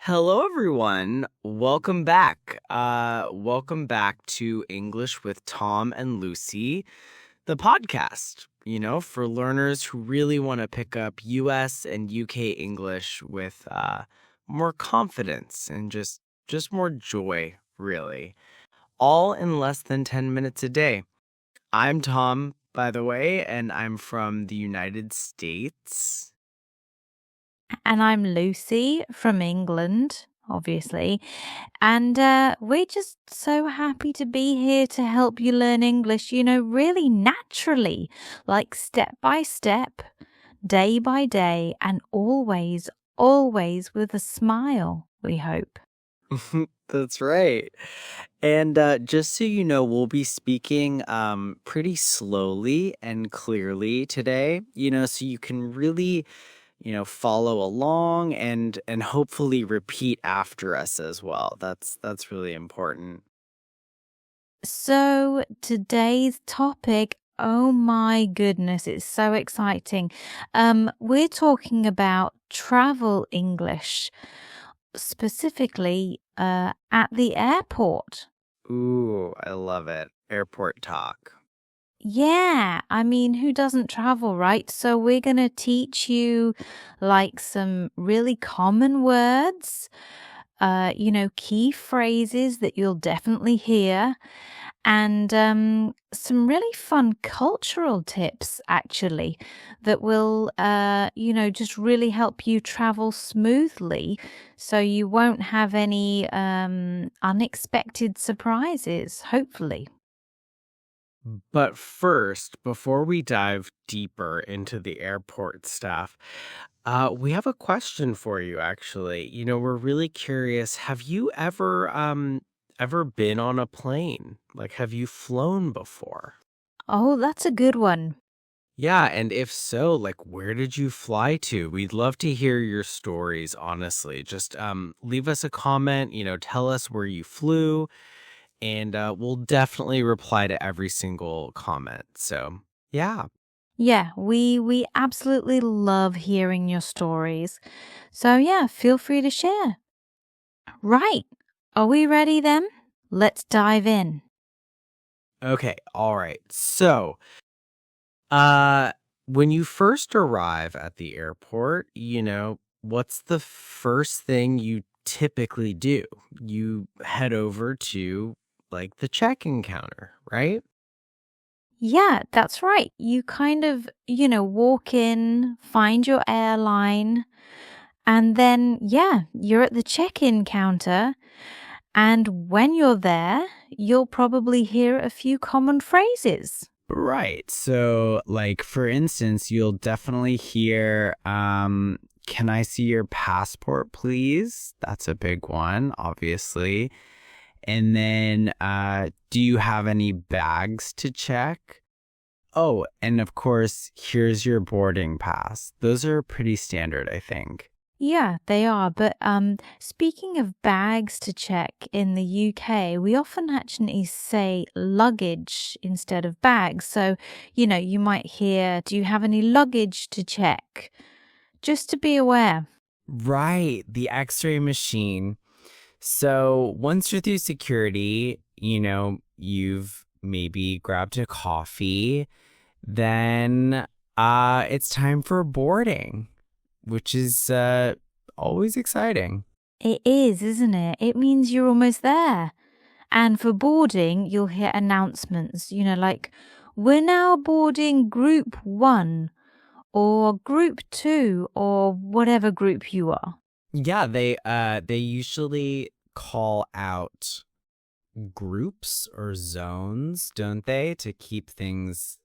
Hello, everyone. Welcome back. Welcome back to English with Tom and Lucy, the podcast, for learners who really want to pick up US and UK English with more confidence and just more joy, really. All in less than 10 minutes a day. I'm Tom, by the way, and I'm from the United States. And I'm Lucy from England, obviously. And we're just so happy to be here to help you learn English, really naturally, like step by step, day by day, and always, always with a smile, we hope. That's right. And just so you know, we'll be speaking pretty slowly and clearly today, so you can really, follow along and hopefully repeat after us as well. That's really important. So today's topic, oh my goodness, it's so exciting. We're talking about travel English, specifically at the airport. Ooh, I love it. Airport talk. Yeah, I mean, who doesn't travel, right? So we're going to teach you like some really common words, key phrases that you'll definitely hear, and some really fun cultural tips, actually, that will, just really help you travel smoothly so you won't have any unexpected surprises, hopefully. But first, before we dive deeper into the airport stuff, we have a question for you, actually. We're really curious. Have you ever been on a plane? Like, have you flown before? Oh, that's a good one. Yeah, and if so, like, where did you fly to? We'd love to hear your stories, honestly. Just leave us a comment, tell us where you flew, and we'll definitely reply to every single comment. So, yeah. Yeah, we absolutely love hearing your stories. So yeah, feel free to share. Right. Are we ready then? Let's dive in. Okay, all right. So, uh, when you first arrive at the airport, what's the first thing you typically do? You head over to like the check-in counter, right? Yeah, that's right. You kind of, walk in, find your airline, and then, yeah, you're at the check-in counter. And when you're there, you'll probably hear a few common phrases. Right. So, like for instance, you'll definitely hear can I see your passport, please? That's a big one, obviously. And then do you have any bags to check? Oh, and of course, here's your boarding pass. Those are pretty standard, I think. Yeah, they are. But speaking of bags to check in the UK, we often actually say luggage instead of bags. So, you might hear, do you have any luggage to check? Just to be aware. Right, the x-ray machine. So once you're through security, you've maybe grabbed a coffee, then it's time for boarding, which is always exciting. It is, isn't it? It means you're almost there. And for boarding, you'll hear announcements, like, we're now boarding group 1 or group 2 or whatever group you are. Yeah, they usually call out groups or zones, don't they, to keep things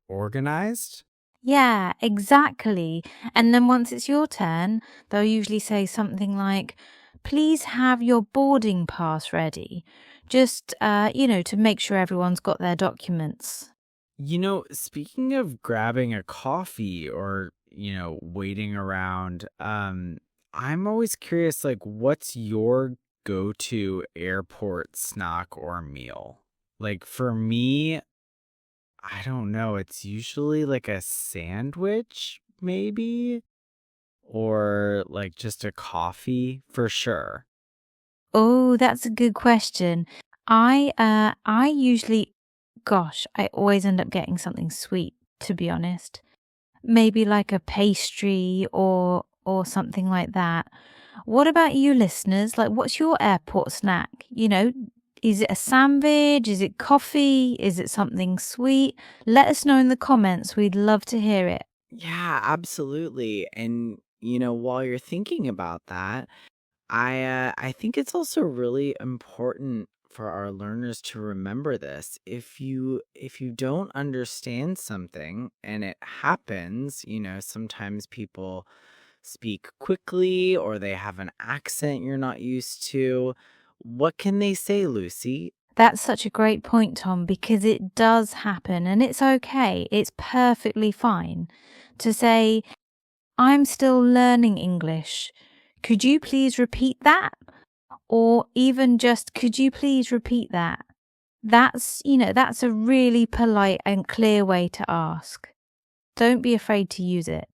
organized? Yeah, exactly. And then once it's your turn, they'll usually say something like, please have your boarding pass ready. Just, to make sure everyone's got their documents. Speaking of grabbing a coffee or, waiting around, I'm always curious, like, what's your go-to airport snack or meal? Like, for me, I don't know, it's usually like a sandwich, maybe, or like just a coffee for sure? Oh, that's a good question. I usually, gosh, I always end up getting something sweet, to be honest. Maybe like a pastry or something like that. What about you listeners? Like what's your airport snack? Is it a sandwich? Is it coffee? Is it something sweet? Let us know in the comments. We'd love to hear it. Yeah, absolutely. And while you're thinking about that, I think it's also really important for our learners to remember this. If you don't understand something and it happens, sometimes people speak quickly or they have an accent you're not used to. What can they say, Lucy? That's such a great point, Tom, because it does happen and it's okay. It's perfectly fine to say, I'm still learning English. Could you please repeat that? Or even just, could you please repeat that? That's a really polite and clear way to ask. Don't be afraid to use it.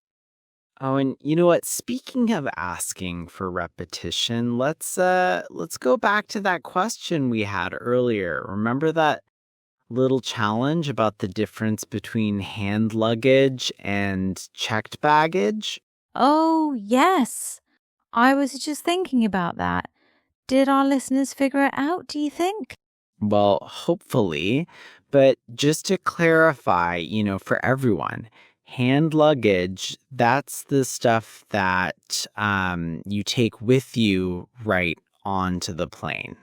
Oh, and you know what? Speaking of asking for repetition, let's go back to that question we had earlier. Remember that little challenge about the difference between hand luggage and checked baggage? Oh, yes. I was just thinking about that. Did our listeners figure it out, do you think? Well, hopefully, but just to clarify, for everyone, hand luggage, that's the stuff that you take with you right onto the plane,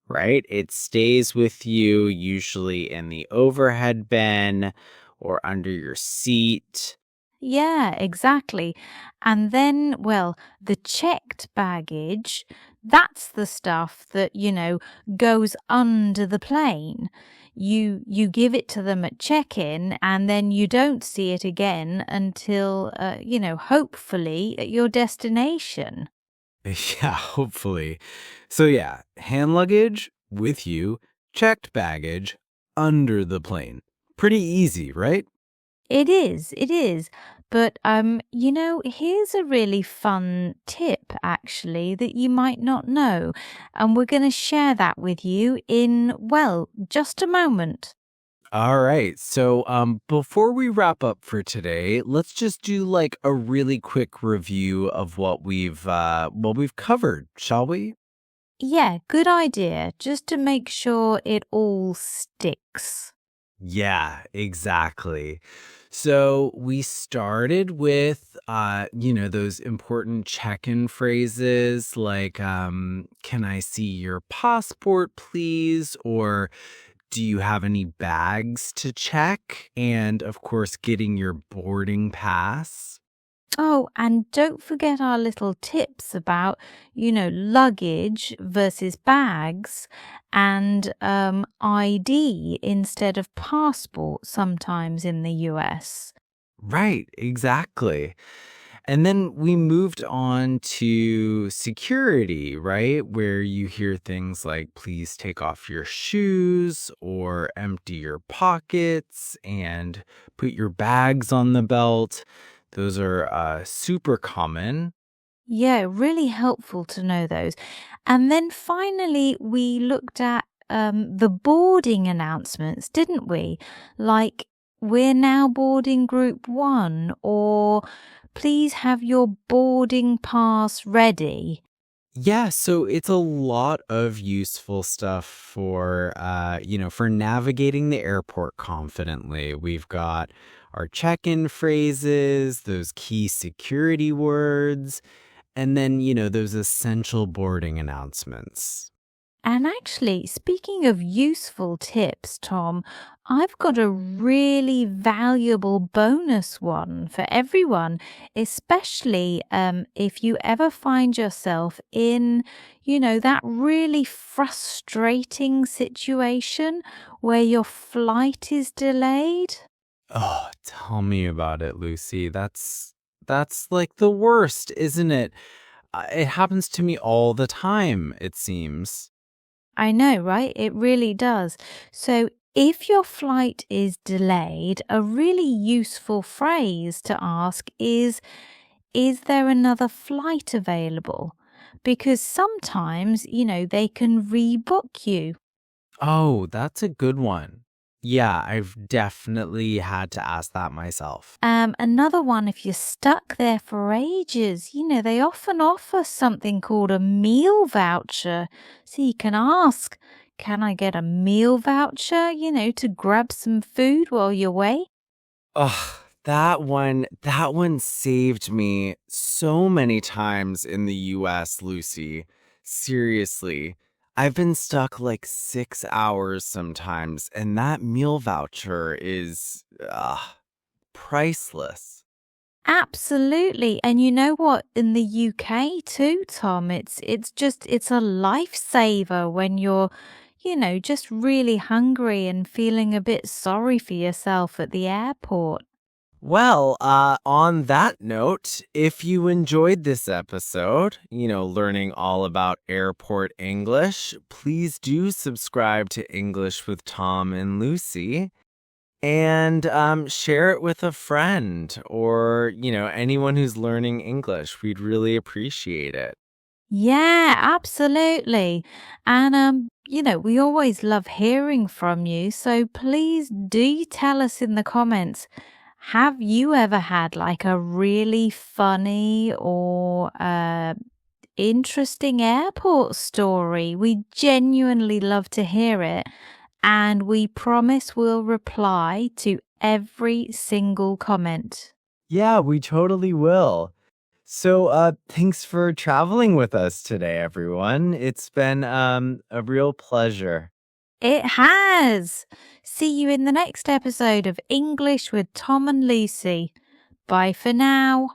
right? It stays with you usually in the overhead bin or under your seat. Yeah, exactly. And then, well, the checked baggage, that's the stuff that, goes under the plane. You give it to them at check-in and then you don't see it again until hopefully at your destination. Yeah, hopefully. So, yeah, hand luggage with you, checked baggage under the plane. Pretty easy, right? It is. But here's a really fun tip actually that you might not know. And we're going to share that with you in, well, just a moment. All right. So, before we wrap up for today, let's just do like a really quick review of what we've covered, shall we? Yeah, good idea. Just to make sure it all sticks. Yeah, exactly. So we started with those important check-in phrases like can I see your passport please, or do you have any bags to check? And of course, getting your boarding pass. Oh, and don't forget our little tips about, luggage versus bags and ID instead of passport sometimes in the US. Right, exactly. And then we moved on to security, right? Where you hear things like, please take off your shoes or empty your pockets and put your bags on the belt. Those are super common. Yeah, really helpful to know those. And then finally, we looked at the boarding announcements, didn't we? Like, we're now boarding group 1, or please have your boarding pass ready. Yeah, so it's a lot of useful stuff for navigating the airport confidently. We've got our check-in phrases, those key security words, and then, those essential boarding announcements. And actually, speaking of useful tips, Tom, I've got a really valuable bonus one for everyone, especially if you ever find yourself in, that really frustrating situation where your flight is delayed. Oh, tell me about it, Lucy. That's like the worst, isn't it? It happens to me all the time, it seems. I know, right? It really does. So, if your flight is delayed, a really useful phrase to ask is is there another flight available? Because sometimes, they can rebook you. Oh, that's a good one. Yeah, I've definitely had to ask that myself. Another one, if you're stuck there for ages, they often offer something called a meal voucher. So you can ask, can I get a meal voucher, to grab some food while you're away? Oh, that one saved me so many times in the US, Lucy. Seriously. I've been stuck like 6 hours sometimes, and that meal voucher is priceless. Absolutely. And you know what? In the UK too, Tom, it's a lifesaver when you're, just really hungry and feeling a bit sorry for yourself at the airport. Well, on that note, if you enjoyed this episode, learning all about airport English, please do subscribe to English with Tom and Lucy and share it with a friend or, anyone who's learning English. We'd really appreciate it. Yeah, absolutely. And we always love hearing from you. So please do tell us in the comments, have you ever had like a really funny or interesting airport story? We genuinely love to hear it. And we promise we'll reply to every single comment. Yeah, we totally will. So, thanks for traveling with us today, everyone. It's been a real pleasure. It has. See you in the next episode of English with Tom and Lucy. Bye for now.